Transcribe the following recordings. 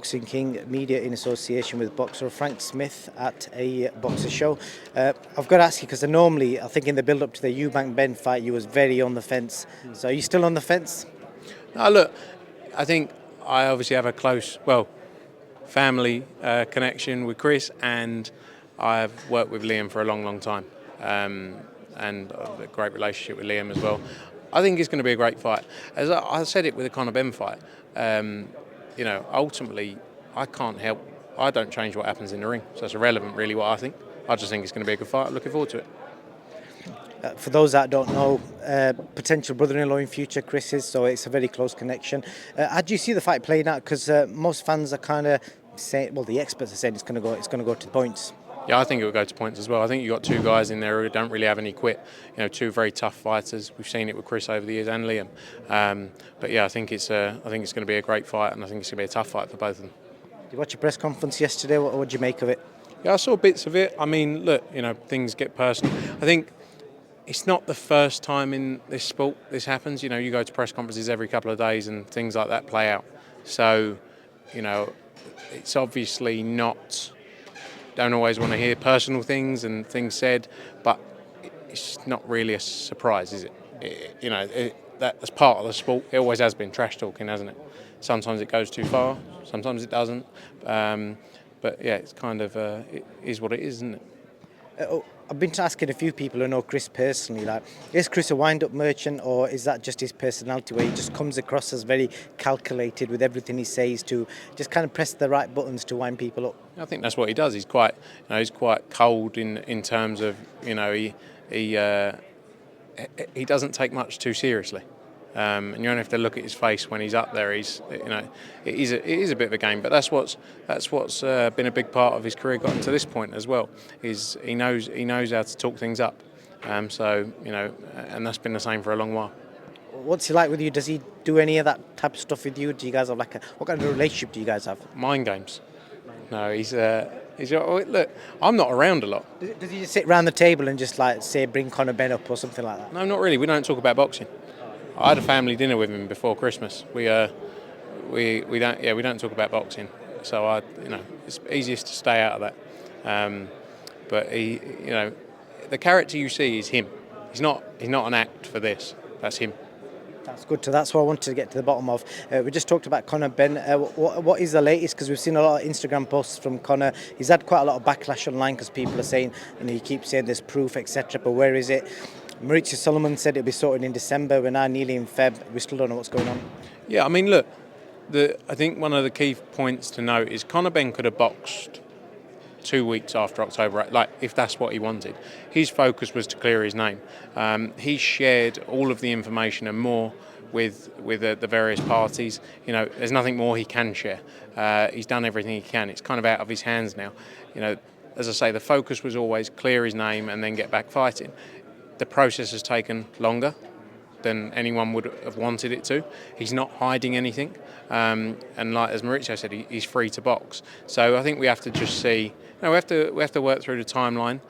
Boxing King Media in association with BOXXER, Frank Smith at a BOXXER show. I've got to ask you, because I think in the build-up to the Eubank Benn fight, you was very on the fence. So are you still on the fence? No, look, I think I obviously have a close, family connection with Chris, and I've worked with Liam for a long, long time, and I have a great relationship with Liam as well. I think it's going to be a great fight. As I said it with the Conor Benn fight, ultimately, I can't help. I don't change what happens in the ring, so it's irrelevant really what I think. I just think it's going to be a good fight. I'm looking forward to it. For those that don't know, potential brother-in-law in future, Chris is, so it's a very close connection. How do you see the fight playing out? Because most fans are kind of saying, well, the experts are saying it's going to go to points. Yeah, I think it will go to points as well. I think you've got two guys in there who don't really have any quit. Two very tough fighters. We've seen it with Chris over the years and Liam. But yeah, I think it's going to be a great fight, and I think it's going to be a tough fight for both of them. Did you watch your press conference yesterday? What did you make of it? Yeah, I saw bits of it. I mean, look, things get personal. I think it's not the first time in this sport this happens. You go to press conferences every couple of days and things like that play out. So, it's obviously not. Don't always want to hear personal things and things said, but it's not really a surprise, is it? That's part of the sport. It always has been trash talking, hasn't it? Sometimes it goes too far, sometimes it doesn't. But yeah, it's kind of it is what it is, isn't it? I've been asking a few people who know Chris personally, is Chris a wind-up merchant, or is that just his personality where he just comes across as very calculated with everything he says, to just kind of press the right buttons to wind people up? I think that's what he does. He's quite cold in terms of he doesn't take much too seriously. And you don't have to look at his face when he's up there. It is a bit of a game, but that's what's been a big part of his career, gotten to this point as well. Is he knows how to talk things up. And that's been the same for a long while. What's he like with you? Does he do any of that type of stuff with you? Do you guys have what kind of relationship do you guys have? Mind games. No, he's look. I'm not around a lot. Does he just sit around the table and just say bring Conor Benn up or something like that? No, not really. We don't talk about boxing. I had a family dinner with him before Christmas. We don't talk about boxing, so it's easiest to stay out of that. But the character you see is him. He's not an act for this. That's him. That's good. So that's what I wanted to get to the bottom of. We just talked about Conor Benn. What is the latest? Because we've seen a lot of Instagram posts from Conor. He's had quite a lot of backlash online because people are saying, he keeps saying there's proof, etc. But where is it? Mauricio Solomon said it'll be sorted in December. We're now nearly in Feb. We still don't know what's going on. Yeah, I mean, look, I think one of the key points to note is Conor Benn could have boxed 2 weeks after October, if that's what he wanted. His focus was to clear his name. He shared all of the information and more with the various parties. There's nothing more he can share. He's done everything he can. It's kind of out of his hands now. As I say, the focus was always clear his name and then get back fighting. The process has taken longer than anyone would have wanted it to. He's not hiding anything, and as Mauricio said, he's free to box. So I think we have to just see. We have to work through the timeline,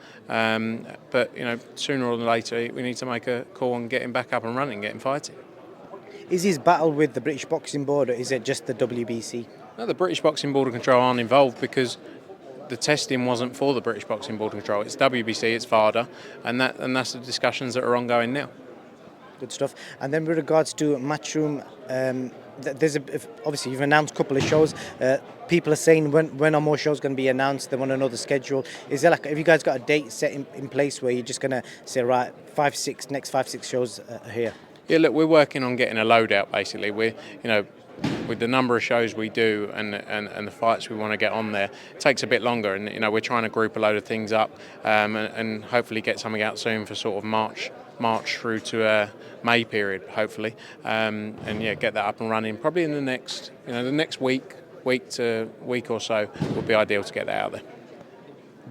but sooner or later we need to make a call and get him back up and running, get him fighting. Is his battle with the British Boxing Board, or is it just the WBC? No, the British Boxing Board of Control aren't involved because the testing wasn't for the British Boxing Board of Control. It's WBC, it's VADA, and that's the discussions that are ongoing now. Good stuff. And then with regards to Matchroom, obviously you've announced a couple of shows. People are saying when are more shows going to be announced? They want to know the schedule. Is there have you guys got a date set in place where you're just going to say, right, next 5-6 shows are here? Yeah, look, we're working on getting a loadout. Basically, with the number of shows we do and the fights we want to get on there, it takes a bit longer. And we're trying to group a load of things up and hopefully get something out soon for sort of March through to May period, hopefully, and get that up and running. Probably in the next week or so would be ideal to get that out there.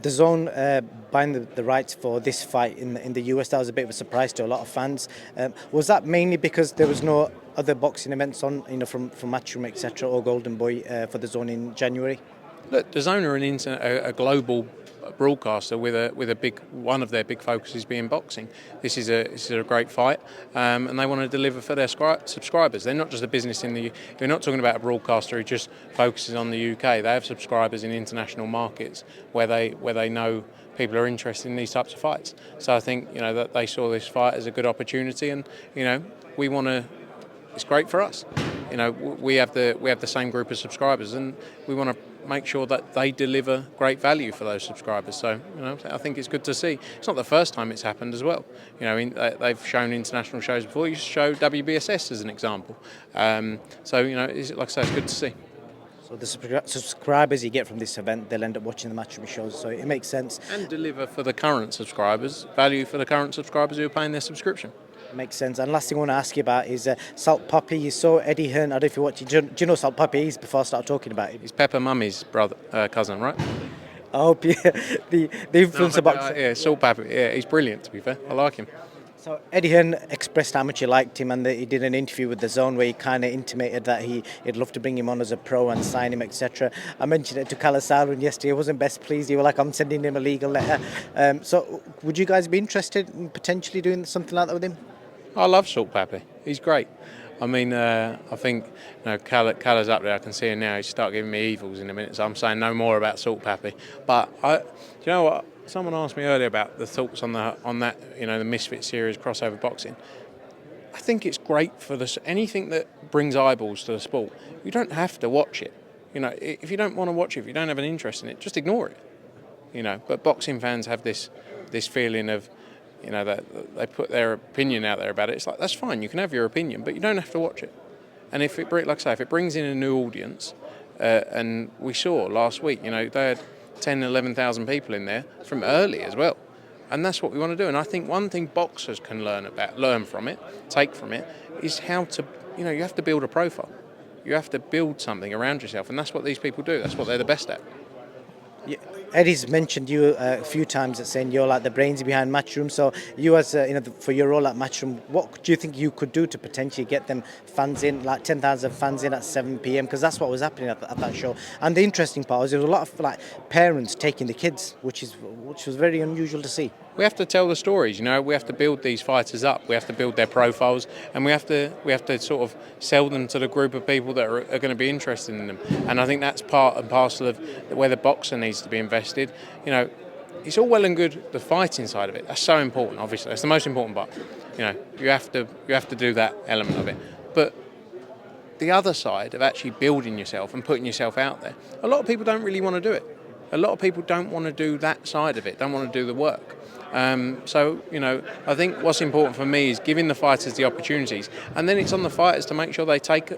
DAZN buying the rights for this fight in the US, that was a bit of a surprise to a lot of fans. Was that mainly because there was no other boxing events on, from Matchroom, etc., or Golden Boy for DAZN in January? Look, DAZN are a global broadcaster with a big one of their big focuses being boxing. This is a great fight, and they want to deliver for their subscribers. They're not just a business in the. We're not talking about a broadcaster who just focuses on the UK. They have subscribers in international markets where they know people are interested in these types of fights. So I think that they saw this fight as a good opportunity, and we want to. It's great for us. We have the same group of subscribers, and we want to make sure that they deliver great value for those subscribers. So I think it's good to see. It's not the first time it's happened as well. They've shown international shows before. You show WBSS as an example. So like I say, it's good to see. So the subscribers you get from this event, they'll end up watching the Matchroom shows, so it makes sense. And deliver for the current subscribers, value for the current subscribers who are paying their subscription. Makes sense. And last thing I want to ask you about is Salt PAPI. You saw Eddie Hearn. I don't know if you watch. Do you know Salt PAPI is before I start talking about him? He's Pepper Mummy's cousin, right? I hope the influencer boxer. Yeah, Salt PAPI. Yeah, he's brilliant, to be fair. I like him. So Eddie Hearn expressed how much he liked him, and he did an interview with DAZN where he kind of intimated that he'd love to bring him on as a pro and sign him, etc. I mentioned it to Kalasalun yesterday. He wasn't best pleased. He was like, I'm sending him a legal letter. So would you guys be interested in potentially doing something like that with him? I love Salt PAPI. He's great. I mean, I think Call's up there. I can see him now. He's start giving me evils in a minute, so I'm saying no more about Salt PAPI. But do you know what? Someone asked me earlier about the thoughts on that, the Misfit series crossover boxing. I think it's great for anything that brings eyeballs to the sport. You don't have to watch it. If you don't want to watch it, if you don't have an interest in it, just ignore it. But boxing fans have this feeling of, that they put their opinion out there about it. It's like, that's fine. You can have your opinion, but you don't have to watch it. And if it brings in a new audience, and we saw last week, they had 10,000, 11,000 people in there from early as well. And that's what we want to do. And I think one thing boxers can learn from it, take from it, is how to, you have to build a profile. You have to build something around yourself. And that's what these people do. That's what they're the best at. Yeah, Eddie's mentioned you a few times at saying you're like the brains behind Matchroom. So you as for your role at Matchroom, what do you think you could do to potentially get them fans in, like 10,000 fans in at 7 p.m? Because that's what was happening at that show. And the interesting part was there was a lot of parents taking the kids, which was very unusual to see. We have to tell the stories, we have to build these fighters up, we have to build their profiles, and we have to sort of sell them to the group of people that are going to be interested in them. And I think that's part and parcel of where the boxer needs to be invested. It's all well and good, the fighting side of it. That's so important, obviously. That's the most important part. You have to do that element of it. But the other side of actually building yourself and putting yourself out there, a lot of people don't really want to do it. A lot of people don't want to do that side of it, don't want to do the work. So I think what's important for me is giving the fighters the opportunities, and then it's on the fighters to make sure they take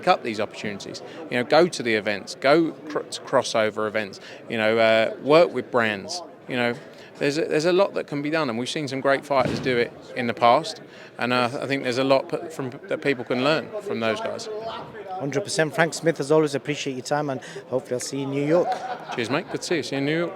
up these opportunities. Go to the events, go to crossover events. Work with brands. There's a lot that can be done, and we've seen some great fighters do it in the past, and I think there's a lot that people can learn from those guys. 100%. Frank Smith, as always, appreciate your time, and hopefully I'll see you in New York. Cheers, mate. Good to see you. See you in New York.